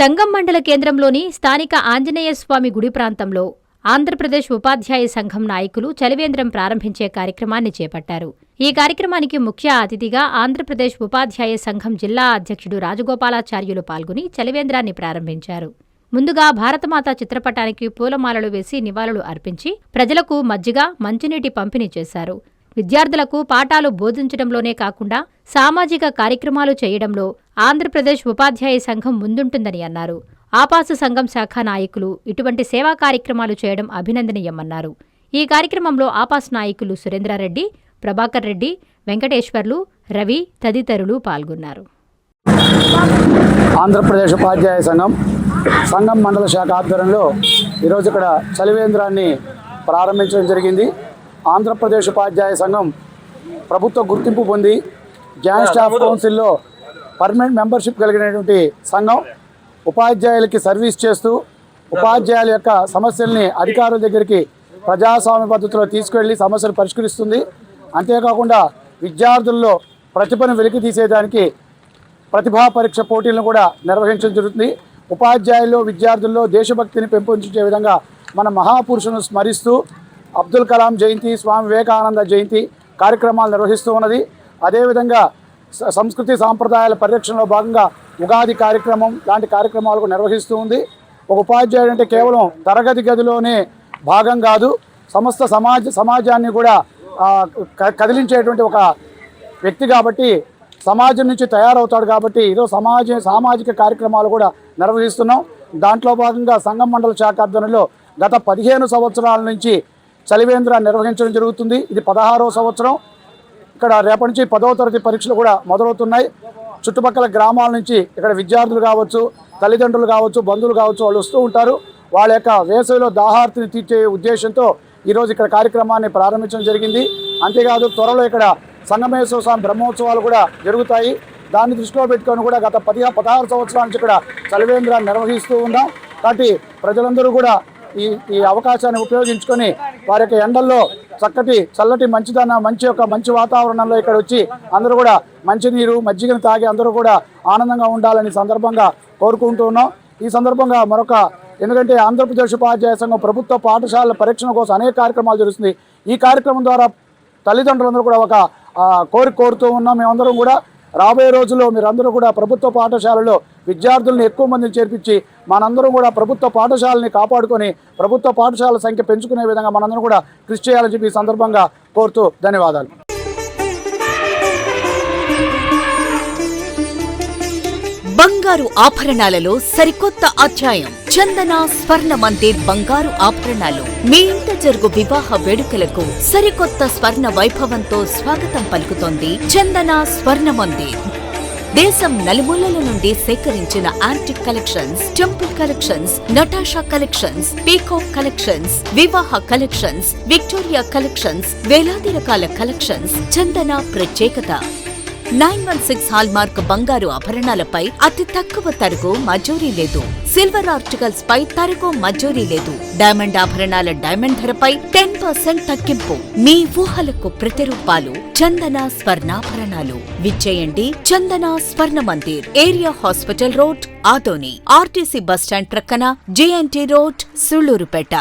సంగం మండల కేంద్రంలోని స్థానిక ఆంజనేయస్వామి గుడి ప్రాంతంలో ఆంధ్రప్రదేశ్ ఉపాధ్యాయ సంఘం నాయకులు చలివేంద్రం ప్రారంభించే కార్యక్రమాన్ని చేపట్టారు. ఈ కార్యక్రమానికి ముఖ్య అతిథిగా ఆంధ్రప్రదేశ్ ఉపాధ్యాయ సంఘం జిల్లా అధ్యక్షుడు రాజగోపాలాచార్యులు పాల్గొని చలివేంద్రాన్ని ప్రారంభించారు. ముందుగా భారతమాత చిత్రపటానికి పూలమాలలు వేసి నివాళులు అర్పించి ప్రజలకు మజ్జిగ, మంచినీటి పంపిణీ చేశారు. విద్యార్థులకు పాఠాలు బోధించడంలోనే కాకుండా సామాజిక కార్యక్రమాలు చేయడంలో ఆంధ్రప్రదేశ్ ఉపాధ్యాయ సంఘం ముందుంటుందని అన్నారు. ఆపాసు సంఘం శాఖ నాయకులు ఇటువంటి సేవా కార్యక్రమాలు చేయడం అభినందనీయమన్నారు. ఈ కార్యక్రమంలో ఆపాస్ నాయకులు సురేంద్రారెడ్డి, ప్రభాకర్ రెడ్డి, వెంకటేశ్వర్లు, రవి తదితరులు పాల్గొన్నారు. ఆంధ్రప్రదేశ్ ఉపాధ్యాయ సంఘం మండల శాఖ ఆధ్వర్యంలో ఈరోజు ఇక్కడ చలివేంద్రాన్ని ప్రారంభించడం జరిగింది. ఆంధ్రప్రదేశ్ ఉపాధ్యాయ సంఘం ప్రభుత్వ గుర్తింపు పొంది జాయింట్ స్టాఫ్ కౌన్సిల్లో పర్మనెంట్ మెంబర్షిప్ కలిగినటువంటి సంఘం. ఉపాధ్యాయులకి సర్వీస్ చేస్తూ ఉపాధ్యాయుల యొక్క సమస్యల్ని అధికారుల దగ్గరికి ప్రజాస్వామ్య పద్ధతిలో తీసుకెళ్లి సమస్యలు పరిష్కరిస్తుంది. అంతేకాకుండా విద్యార్థుల్లో ప్రతిభను వెలికి తీసేదానికి ప్రతిభా పరీక్ష పోటీలను కూడా నిర్వహించడం జరుగుతుంది. ఉపాధ్యాయుల్లో విద్యార్థుల్లో దేశభక్తిని పెంపొందించే విధంగా మన మహాపురుషులను స్మరిస్తూ అబ్దుల్ కలాం జయంతి, స్వామి వివేకానంద జయంతి కార్యక్రమాలు నిర్వహిస్తూ ఉన్నది. అదేవిధంగా సంస్కృతి సాంప్రదాయాల పరిరక్షణలో భాగంగా ఉగాది కార్యక్రమం లాంటి కార్యక్రమాలు నిర్వహిస్తూ ఉంది. ఒక ఉపాధ్యాయుడు అంటే కేవలం తరగతి గదిలోనే భాగం కాదు, సమస్త సమాజాన్ని కూడా కదిలించేటువంటి ఒక వ్యక్తి కాబట్టి, సమాజం నుంచి తయారవుతాడు కాబట్టి ఈరోజు సామాజిక కార్యక్రమాలు కూడా నిర్వహిస్తున్నాం. దాంట్లో భాగంగా సంఘం మండల శాఖ ఆధ్వర్యంలో గత 15 సంవత్సరాల నుంచి చలివేంద్ర నిర్వహించడం జరుగుతుంది. ఇది 16వ సంవత్సరం. ఇక్కడ రేపటి నుంచి 10వ తరగతి పరీక్షలు కూడా మొదలవుతున్నాయి. చుట్టుపక్కల గ్రామాల నుంచి ఇక్కడ విద్యార్థులు కావచ్చు, తల్లిదండ్రులు కావచ్చు, బంధువులు కావచ్చు, వాళ్ళు వస్తూ ఉంటారు. వాళ్ళ యొక్క వేసవిలో దాహార్తిని తీర్చే ఉద్దేశంతో ఈరోజు ఇక్కడ కార్యక్రమాన్ని ప్రారంభించడం జరిగింది. అంతేకాదు త్వరలో ఇక్కడ సంగమేశ్వర స్వామి బ్రహ్మోత్సవాలు కూడా జరుగుతాయి. దాన్ని దృష్టిలో పెట్టుకొని కూడా గత 16 సంవత్సరాల నుంచి ఇక్కడ చలివేంద్రాన్ని నిర్వహిస్తూ ఉన్నాం. కాబట్టి ప్రజలందరూ కూడా ఈ అవకాశాన్ని ఉపయోగించుకొని వారి యొక్క ఎండల్లో చల్లటి మంచి వాతావరణంలో ఇక్కడ వచ్చి అందరూ కూడా మంచినీరు, మజ్జిగను తాగి అందరూ కూడా ఆనందంగా ఉండాలని సందర్భంగా కోరుకుంటూ ఉన్నాం. ఈ సందర్భంగా ఎందుకంటే ఆంధ్రప్రదేశ్ ఉపాధ్యాయ సంఘం ప్రభుత్వ పాఠశాలల పరీక్షణ కోసం అనేక కార్యక్రమాలు జరుగుతుంది. ఈ కార్యక్రమం ద్వారా తల్లిదండ్రులందరూ కూడా ఒక కోరుతూ ఉన్నాం. మేమందరం కూడా రాబోయే రోజుల్లో మీరందరూ కూడా ప్రభుత్వ పాఠశాలలో విద్యార్థులను ఎక్కువ మందిని చేర్పించి మనందరం కూడా ప్రభుత్వ పాఠశాలని కాపాడుకొని ప్రభుత్వ పాఠశాలల సంఖ్య పెంచుకునే విధంగా మనందరం కూడా కృషి చేయాలని చెప్పి ఈ సందర్భంగా కోరుతూ ధన్యవాదాలు. బంగారు ఆభరణాలలో సరికొత్త అధ్యాయం. చందన స్వర్ణ మందిర్ బంగారు ఆభరణాలు. మీ ఇంట జరుగు వివాహ వేడుకలకు సరికొత్త స్వర్ణ వైభవంతో స్వాగతం పలుకుతోంది చందన స్వర్ణ మందిర్. దేశం నలుమూలల నుండి సేకరించిన antique collections, temple collections, Natasha collections, peacock collections, వివాహ కలెక్షన్స్, విక్టోరియా కలెక్షన్స్, వేలాది రకాల కలెక్షన్స్. చందన ప్రత్యేకత 916 హాల్మార్క్ బంగారు ఆభరణాలపై అతి తక్కువ తరుగు మజూరీ లేదు. సిల్వర్ ఆర్టికల్స్ పై తరుగు మజూరీ లేదు. డైమండ్ ఆభరణాల డైమండ్ ధరపై 10% తగ్గింపు. మీ ఊహలకు ప్రతిరూపాలు చందన స్వర్ణాభరణాలు. విచ్చేయండి చందన స్వర్ణ Mandir, area hospital road, Adoni, RTC bus stand ప్రక్కన, జేఎన్టీ రోడ్, సుళ్లూరుపేట.